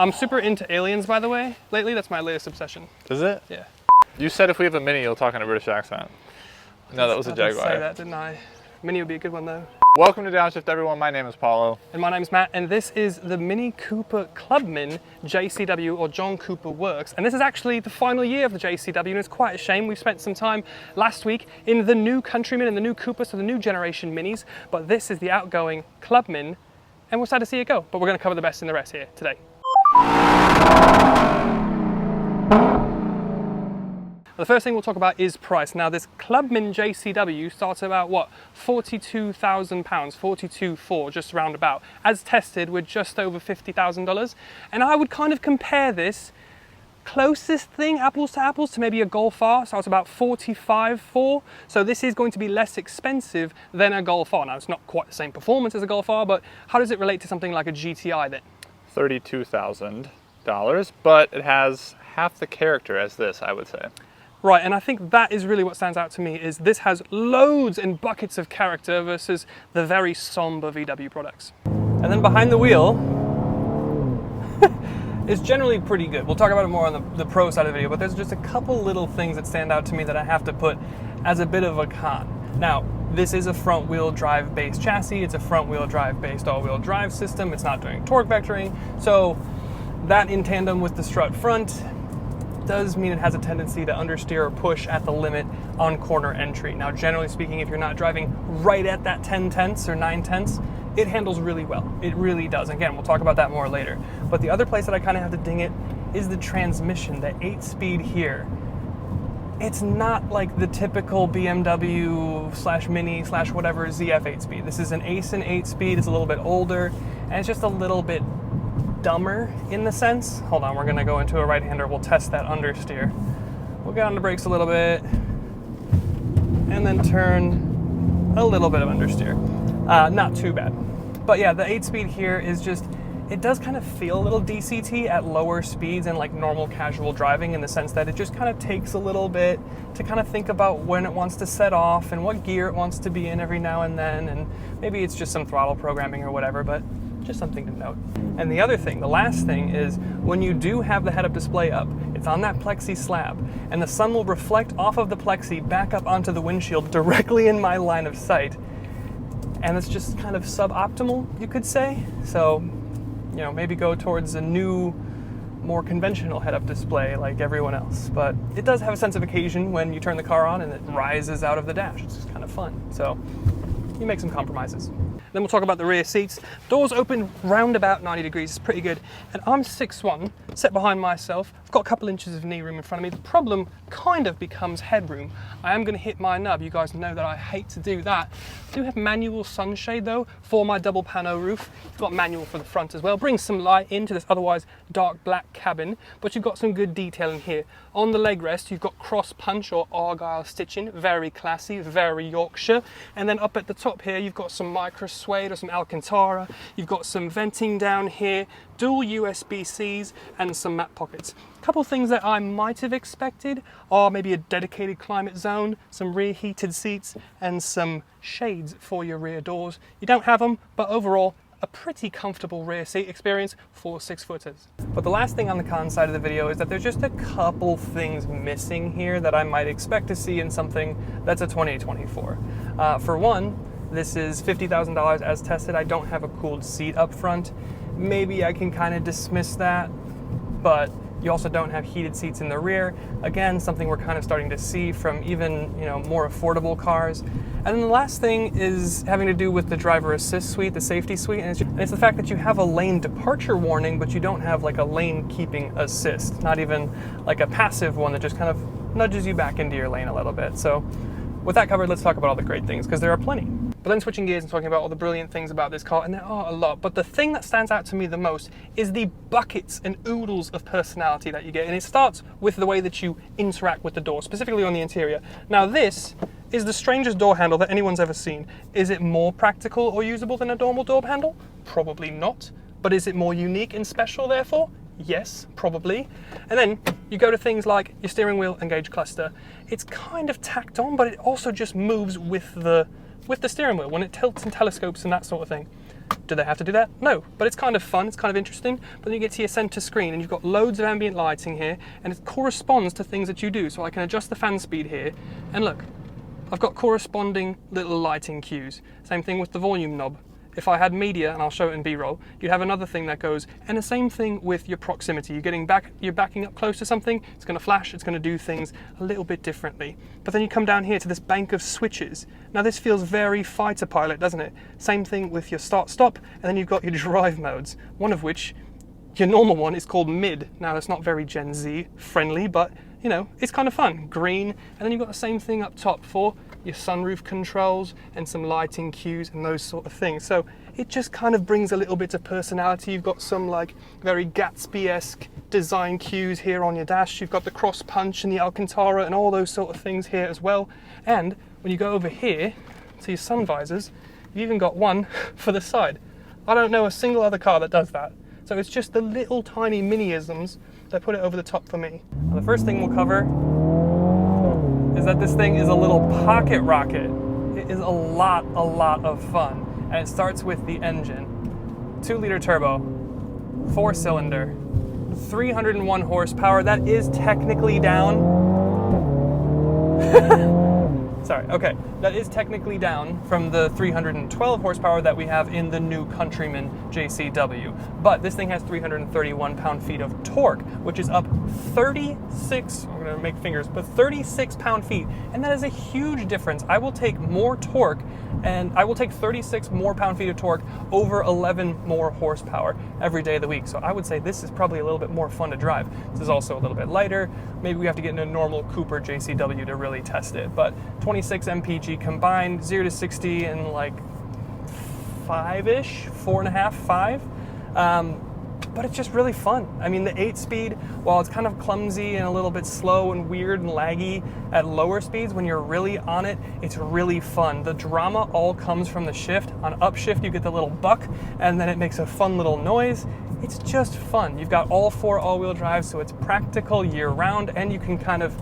I'm super into aliens, by the way, lately. That's my latest obsession. Is it? Yeah. You said if we have a Mini, you'll talk in a British accent. No, that was a Jaguar. I didn't say that, didn't I? Mini would be a good one, though. Welcome to Downshift, everyone. My name is Paulo. And my name's Matt, and this is the Mini Cooper Clubman JCW, or John Cooper Works. And this is actually the final year of the JCW, and it's quite a shame. We spent some time last week in the new Countryman and the new Cooper, so the new generation Minis. But this is the outgoing Clubman, and we're sad to see it go. But we're going to cover the best and the rest here today. The first thing we'll talk about is price. Now, this Clubman JCW starts at about, what, £42,000, $42,400, just round about. As tested, we're just over $50,000. And I would kind of compare this closest thing, apples to apples, to maybe a Golf R. So it's about $45,400. So this is going to be less expensive than a Golf R. Now, it's not quite the same performance as a Golf R, but how does it relate to something like a GTI then? $32,000, but it has half the character as this, I would say. Right, and I think that is really what stands out to me, is this has loads and buckets of character versus the very somber VW products. And then behind the wheel is generally pretty good. We'll talk about it more on the pro side of the video, but there's just a couple little things that stand out to me that I have to put as a bit of a con. Now, this is a front wheel drive based chassis, it's a front wheel drive based all wheel drive system, it's not doing torque vectoring, so that in tandem with the strut front does mean it has a tendency to understeer or push at the limit on corner entry. Now, generally speaking, if you're not driving right at that 10 tenths or 9 tenths, it handles really well. It really does. Again, we'll talk about that more later. But the other place that I kind of have to ding it is the transmission, the 8-speed here. It's not like the typical BMW / Mini / whatever ZF 8-speed. This is an Aisin 8-speed. It's a little bit older, and it's just a little bit dumber in the sense. Hold on, we're gonna go into a right-hander. We'll test that understeer. We'll get on the brakes a little bit and then turn a little bit of understeer. Not too bad. But yeah, the 8-speed here is just, it does kind of feel a little DCT at lower speeds and like normal casual driving, in the sense that it just kind of takes a little bit to kind of think about when it wants to set off and what gear it wants to be in every now and then, and maybe it's just some throttle programming or whatever, but just something to note. And the other thing, the last thing, is when you do have the head-up display up, it's on that plexi slab, and the sun will reflect off of the plexi back up onto the windshield directly in my line of sight. And it's just kind of suboptimal, you could say. So, you know, maybe go towards a new, more conventional head-up display like everyone else. But it does have a sense of occasion when you turn the car on and it rises out of the dash. It's just kind of fun. So you make some compromises. Then we'll talk about the rear seats. Doors open round about 90 degrees, it's pretty good. And I'm 6'1", set behind myself. I've got a couple inches of knee room in front of me. The problem kind of becomes headroom. I am gonna hit my nub. You guys know that I hate to do that. I do have manual sunshade though for my double pano roof. You've got manual for the front as well. Brings some light into this otherwise dark black cabin, but you've got some good detail in here. On the leg rest, you've got cross punch or Argyle stitching, very classy, very Yorkshire. And then up at the top here, you've got some micro suede or some Alcantara. You've got some venting down here, dual USB-Cs, and some map pockets. A couple things that I might have expected are maybe a dedicated climate zone, some rear heated seats, and some shades for your rear doors. You don't have them, but overall, a pretty comfortable rear seat experience for 6-footers. But the last thing on the con side of the video is that there's just a couple things missing here that I might expect to see in something that's a 2024. For one, this is $50,000 as tested. I don't have a cooled seat up front. Maybe I can kind of dismiss that, but you also don't have heated seats in the rear. Again, something we're kind of starting to see from even, you know, more affordable cars. And then the last thing is having to do with the driver assist suite, the safety suite, and it's the fact that you have a lane departure warning, but you don't have like a lane keeping assist, not even like a passive one that just kind of nudges you back into your lane a little bit. So with that covered, let's talk about all the great things, because there are plenty. But then switching gears and talking about all the brilliant things about this car, and there are a lot, but the thing that stands out to me the most is the buckets and oodles of personality that you get. And it starts with the way that you interact with the door, specifically on the interior. Now, this is the strangest door handle that anyone's ever seen. Is it more practical or usable than a normal door handle? Probably not. But is it more unique and special, therefore? Yes, probably. And then you go to things like your steering wheel and gauge cluster. It's kind of tacked on, but it also just moves with the steering wheel when it tilts and telescopes and that sort of thing. Do they have to do that? No, but it's kind of fun, it's kind of interesting. But then you get to your center screen and you've got loads of ambient lighting here, and it corresponds to things that you do. So I can adjust the fan speed here, and look, I've got corresponding little lighting cues. Same thing with the volume knob. If I had media, and I'll show it in B-roll, you'd have another thing that goes, and the same thing with your proximity. You're backing up close to something, it's going to flash, it's going to do things a little bit differently. But then you come down here to this bank of switches. Now this feels very fighter pilot, doesn't it? Same thing with your start-stop, and then you've got your drive modes, one of which, your normal one, is called mid. Now that's not very Gen Z friendly, but you know, it's kind of fun. Green, and then you've got the same thing up top for your sunroof controls and some lighting cues and those sort of things. So it just kind of brings a little bit of personality. You've got some like very Gatsby-esque design cues here on your dash. You've got the cross punch and the Alcantara and all those sort of things here as well. And when you go over here to your sun visors, you've even got one for the side. I don't know a single other car that does that. So it's just the little tiny mini-isms that put it over the top for me. Now, the first thing we'll cover is that this thing is a little pocket rocket. It is a lot of fun. And it starts with the engine. 2-liter turbo, 4-cylinder, 301 horsepower. That is technically down. Sorry, okay. That is technically down from the 312 horsepower that we have in the new Countryman JCW. But this thing has 331 pound-feet of torque, which is up 36, I'm gonna make fingers, but 36 pound-feet. And that is a huge difference. I will take more torque, and I will take 36 more pound-feet of torque over 11 more horsepower every day of the week. So I would say this is probably a little bit more fun to drive. This is also a little bit lighter. Maybe we have to get in a normal Cooper JCW to really test it. But 26 mpg combined, 0 to 60 in like 5-ish, 4.5, 5. But it's just really fun. I mean, the 8-speed, while it's kind of clumsy and a little bit slow and weird and laggy at lower speeds, when you're really on it, it's really fun. The drama all comes from the shift. On upshift, you get the little buck, and then it makes a fun little noise. It's just fun. You've got all 4 all-wheel drives, so it's practical year-round, and you can kind of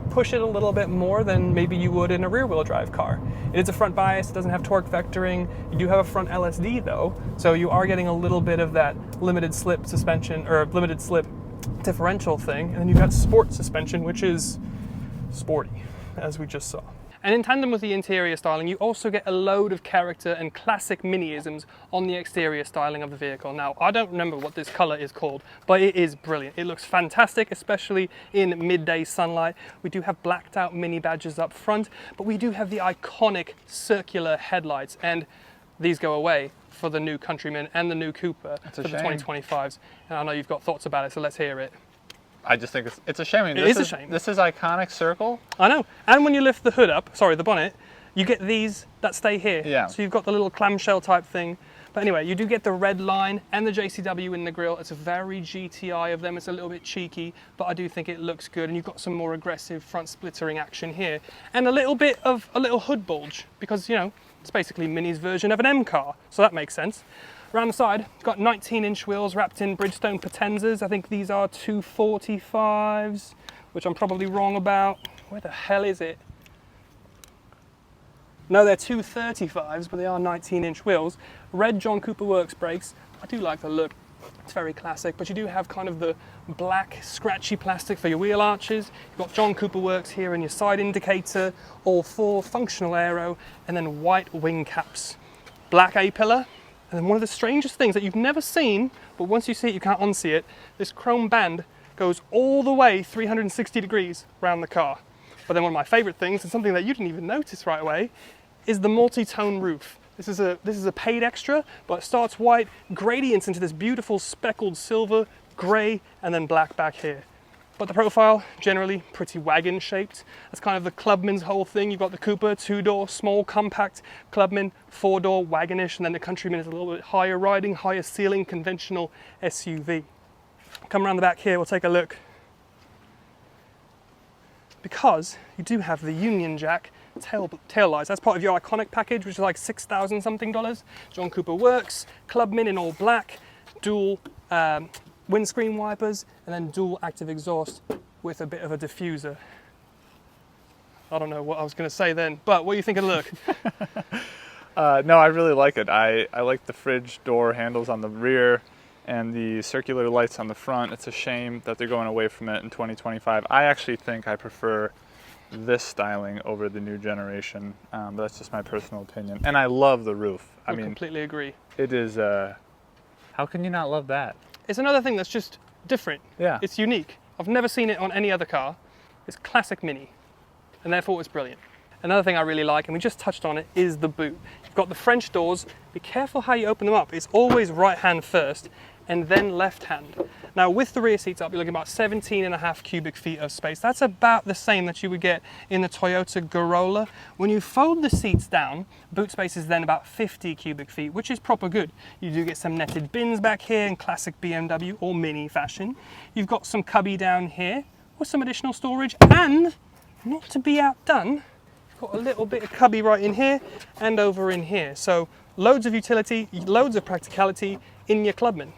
push it a little bit more than maybe you would in a rear-wheel drive car. It is a front bias, it doesn't have torque vectoring. You do have a front LSD though, so you are getting a little bit of that limited slip suspension, or limited slip differential thing, and then you've got sport suspension, which is sporty, as we just saw. And in tandem with the interior styling, you also get a load of character and classic mini-isms on the exterior styling of the vehicle. Now, I don't remember what this color is called, but it is brilliant. It looks fantastic, especially in midday sunlight. We do have blacked out mini badges up front, but we do have the iconic circular headlights, and these go away for the new Countryman and the new Cooper for the 2025s. And I know you've got thoughts about it, so let's hear it. I just think it's a shame. I mean, it is a shame. This is iconic circle. I know. And when you lift the hood up, sorry, the bonnet, you get these that stay here. Yeah. So you've got the little clamshell type thing. But anyway, you do get the red line and the JCW in the grille. It's a very GTI of them. It's a little bit cheeky, but I do think it looks good. And you've got some more aggressive front splittering action here. And a little bit of a little hood bulge because, you know, it's basically Mini's version of an M car. So that makes sense. Around the side, it's got 19-inch wheels wrapped in Bridgestone Potenzas. I think these are 245s, which I'm probably wrong about. Where the hell is it? No, they're 235s, but they are 19-inch wheels. Red John Cooper Works brakes. I do like the look. It's very classic, but you do have kind of the black, scratchy plastic for your wheel arches. You've got John Cooper Works here in your side indicator, all 4 functional aero, and then white wing caps. Black A-pillar. And then one of the strangest things that you've never seen, but once you see it, you can't unsee it, this chrome band goes all the way 360 degrees around the car. But then one of my favorite things, and something that you didn't even notice right away, is the multi-tone roof. This is a paid extra, but it starts white, gradients into this beautiful speckled silver, gray, and then black back here. But the profile, generally pretty wagon shaped. That's kind of the Clubman's whole thing. You've got the Cooper, 2-door, small, compact. Clubman, 4-door, wagonish. And then the Countryman is a little bit higher riding, higher ceiling, conventional SUV. Come around the back here, we'll take a look. Because you do have the Union Jack tail lights. That's part of your iconic package, which is like $6,000 something. John Cooper Works, Clubman in all black, dual windscreen wipers, and then dual active exhaust with a bit of a diffuser. I don't know what I was going to say then, but what do you think of the look? No, I really like it. I like the fridge door handles on the rear and the circular lights on the front. It's a shame that they're going away from it in 2025. I actually think I prefer this styling over the new generation, but that's just my personal opinion. And I love the roof. I completely agree. It is, how can you not love that? It's another thing that's just different. Yeah. It's unique. I've never seen it on any other car. It's classic Mini, and therefore it's brilliant. Another thing I really like, and we just touched on it, is the boot. You've got the French doors. Be careful how you open them up. It's always right hand first and then left hand. Now with the rear seats up, you're looking about 17.5 cubic feet of space. That's about the same that you would get in the Toyota Corolla. When you fold the seats down, boot space is then about 50 cubic feet, which is proper good. You do get some netted bins back here in classic BMW or Mini fashion. You've got some cubby down here with some additional storage, and not to be outdone, got a little bit of cubby right in here and over in here. So loads of utility, loads of practicality in your Clubman,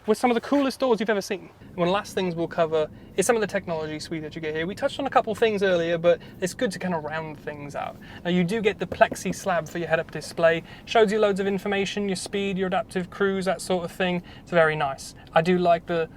with some of the coolest doors you've ever seen. One of the last things we'll cover is some of the technology suite that you get here. We touched on a couple things earlier, but it's good to kind of round things out. Now you do get the plexi slab for your head-up display. Shows you loads of information, your speed, your adaptive cruise, that sort of thing. It's very nice. I do like the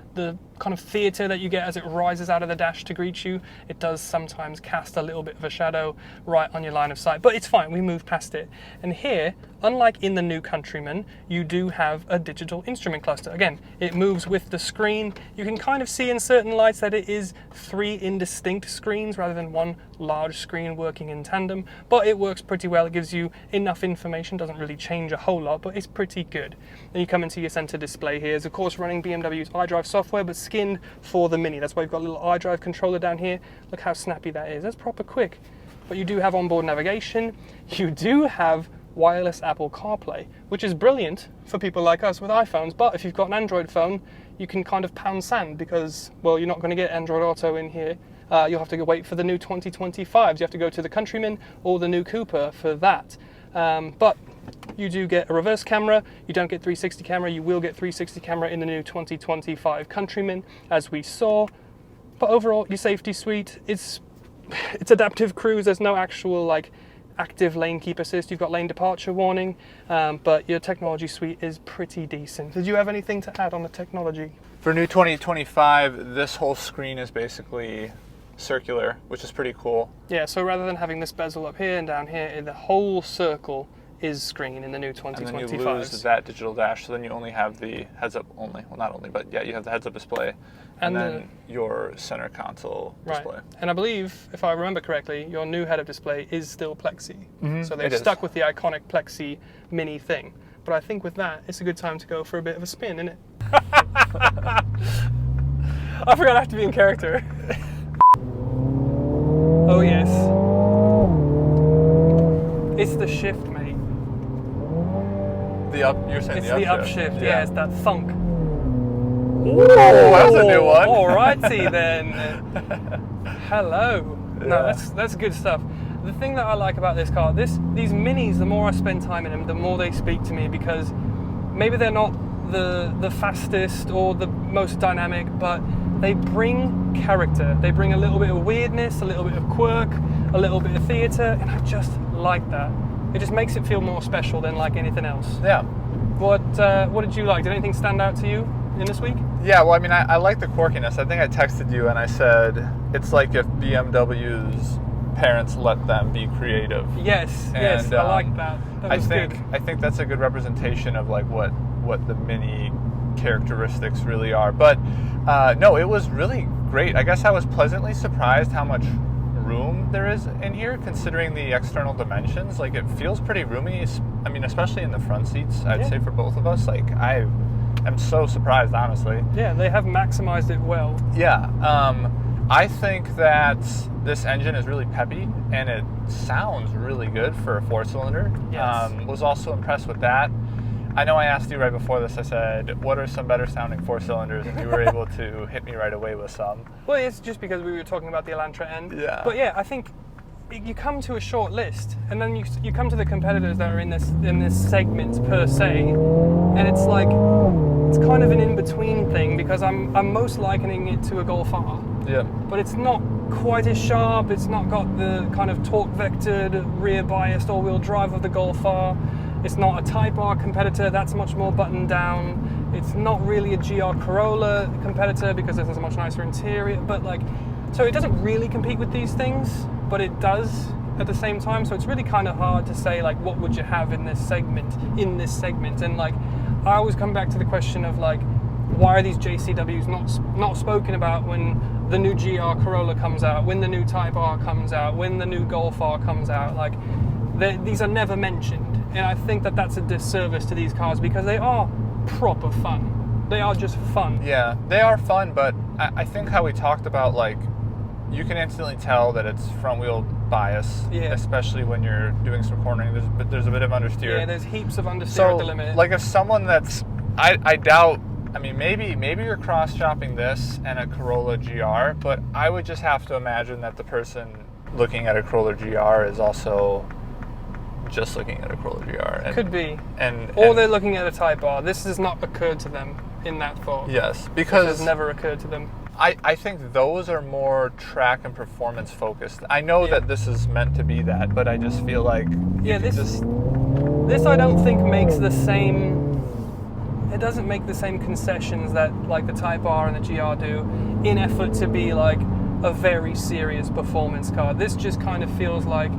kind of theatre that you get as it rises out of the dash to greet you. It does sometimes cast a little bit of a shadow right on your line of sight, but it's fine, we move past it. And here, unlike in the new Countryman, you do have a digital instrument cluster. Again, it moves with the screen. You can kind of see in certain lights that it is 3 indistinct screens rather than one large screen working in tandem, but it works pretty well. It gives you enough information, doesn't really change a whole lot, but it's pretty good. Then you come into your center display here. It's of course running BMW's iDrive software, but skinned for the Mini. That's why you've got a little iDrive controller down here. Look how snappy that is. That's proper quick. But you do have onboard navigation. You do have wireless Apple CarPlay, which is brilliant for people like us with iPhones, but if you've got an Android phone, you can kind of pound sand because, well, you're not going to get Android Auto in here. You'll have to wait for the new 2025s. You have to go to the Countryman or the new Cooper for that. But you do get a reverse camera. You don't get 360 camera. You will get 360 camera in the new 2025 Countryman, as we saw. But overall, your safety suite, it's adaptive cruise. There's no actual like active lane keep assist. You've got lane departure warning, but your technology suite is pretty decent. Did you have anything to add on the technology? For new 2025, this whole screen is basically circular, which is pretty cool. Yeah, so rather than having this bezel up here and down here, the whole circle is screen in the new 2025s. And then you lose that digital dash, so then you only have the heads-up only. Well, not only, but yeah, you have the heads-up display, and then your center console display. And I believe, if I remember correctly, your new head-up display is still Plexi. Mm-hmm. So they've stuck with the iconic Plexi Mini thing. But I think with that, it's a good time to go for a bit of a spin, isn't it? I forgot I have to be in character. Oh yes. It's the shift, mate. You're saying it's the upshift? It's the upshift, yeah, it's that thunk. Ooh, that was a new one. Alrighty then. Hello. Yeah. No, that's good stuff. The thing that I like about this car, these Minis, the more I spend time in them, the more they speak to me, because maybe they're not the fastest or the most dynamic, but they bring character. They bring a little bit of weirdness, a little bit of quirk, a little bit of theatre, and I just like that. It just makes it feel more special than like anything else. Yeah. What did you like? Did anything stand out to you in this week? Yeah, well, I mean, I like the quirkiness. I think I texted you and I said, it's like if BMW's parents let them be creative. Yes, and, yes, I like that. That was good. I think that's a good representation of like what the Mini characteristics really are. But no, it was really great. I guess I was pleasantly surprised how much room there is in here, considering the external dimensions. Like, it feels pretty roomy. I mean, especially in the front seats, I'd say for both of us. Like, I am so surprised, honestly. Yeah, they have maximized it well. Yeah. I think that this engine is really peppy, and it sounds really good for a 4-cylinder. Yes. Was also impressed with that. I know I asked you right before this, I said, what are some better sounding 4-cylinders? And you were able to hit me right away with some. Well, it's just because we were talking about the Elantra end. Yeah. But yeah, I think you come to a short list, and then you come to the competitors that are in this segment per se, and it's like, it's kind of an in-between thing, because I'm most likening it to a Golf R. Yeah. But it's not quite as sharp, it's not got the kind of torque vectored, rear biased all-wheel drive of the Golf R. It's not a Type R competitor, that's much more buttoned down. It's not really a GR Corolla competitor because it has a much nicer interior, but like, so it doesn't really compete with these things, but it does at the same time. So it's really kind of hard to say like, what would you have in this segment, and like, I always come back to the question of like, why are these JCWs not spoken about when the new GR Corolla comes out, when the new Type R comes out, when the new Golf R comes out? Like, these are never mentioned, and I think that that's a disservice to these cars because they are proper fun. They are just fun. Yeah, they are fun, but I think how we talked about, like, you can instantly tell that it's front wheel bias, especially when you're doing some cornering. There's a bit of understeer. Yeah, there's heaps of understeer at the limit. Like if someone that's, I doubt, I mean, maybe you're cross-shopping this and a Corolla GR, but I would just have to imagine that the person looking at a Corolla GR is also just looking at a Corolla GR. Could be. Or they're looking at a Type R. This has not occurred to them in that thought. Yes, because it has never occurred to them. I think those are more track and performance focused. I know that this is meant to be that, but I just feel like this I don't think makes the same. It doesn't make the same concessions that like the Type R and the GR do in effort to be like a very serious performance car. This just kind of feels like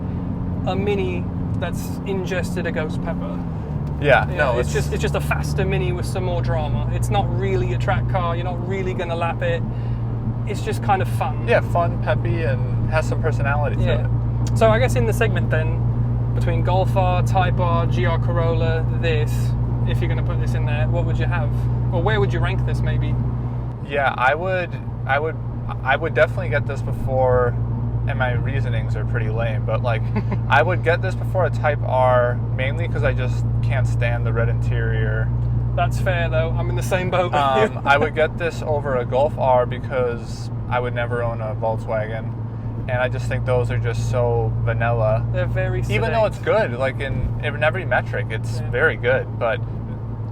a Mini that's ingested a ghost pepper. Yeah, it's just a faster Mini with some more drama. It's not really a track car. You're not really going to lap it. It's just kind of fun. Yeah, fun, peppy, and has some personality to it. So I guess in the segment then, between Golf R, Type R, GR Corolla, this, if you're going to put this in there, what would you have? Or where would you rank this maybe? Yeah, I would definitely get this before, and my reasonings are pretty lame, but like I would get this before a Type R, mainly because I just can't stand the red interior. That's fair though, I'm in the same boat with you. I would get this over a Golf R because I would never own a Volkswagen, and I just think those are just so vanilla. They're very sedate. Even though it's good, like in every metric, it's very good, but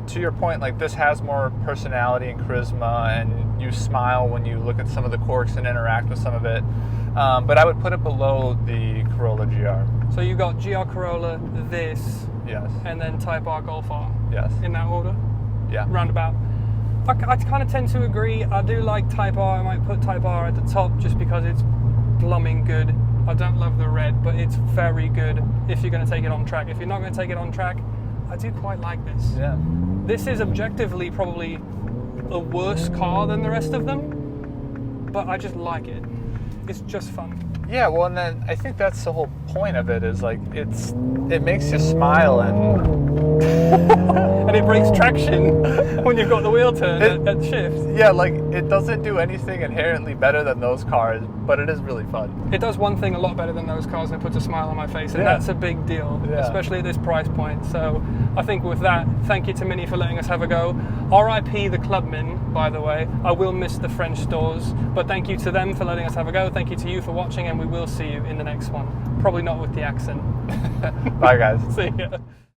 to your point, like this has more personality and charisma, and you smile when you look at some of the corks and interact with some of it. But I would put it below the Corolla GR. So you got GR Corolla, this, yes, and then Type R, Golf R. Yes. In that order? Yeah. Roundabout. I kind of tend to agree. I do like Type R. I might put Type R at the top just because it's blooming good. I don't love the red, but it's very good if you're going to take it on track. If you're not going to take it on track, I do quite like this. Yeah. This is objectively probably a worse car than the rest of them, but I just like it. It's just fun. Yeah, well, and then I think that's the whole point of it is like it makes you smile and it breaks traction when you've got the wheel turn at shift. Yeah, like it doesn't do anything inherently better than those cars, but it is really fun. It does one thing a lot better than those cars, and it puts a smile on my face, and that's a big deal, especially at this price point. So I think with that, thank you to Mini for letting us have a go. RIP the Clubman, by the way. I will miss the French stores, but thank you to them for letting us have a go. Thank you to you for watching, and we will see you in the next one. Probably not with the accent. Bye, guys. See ya.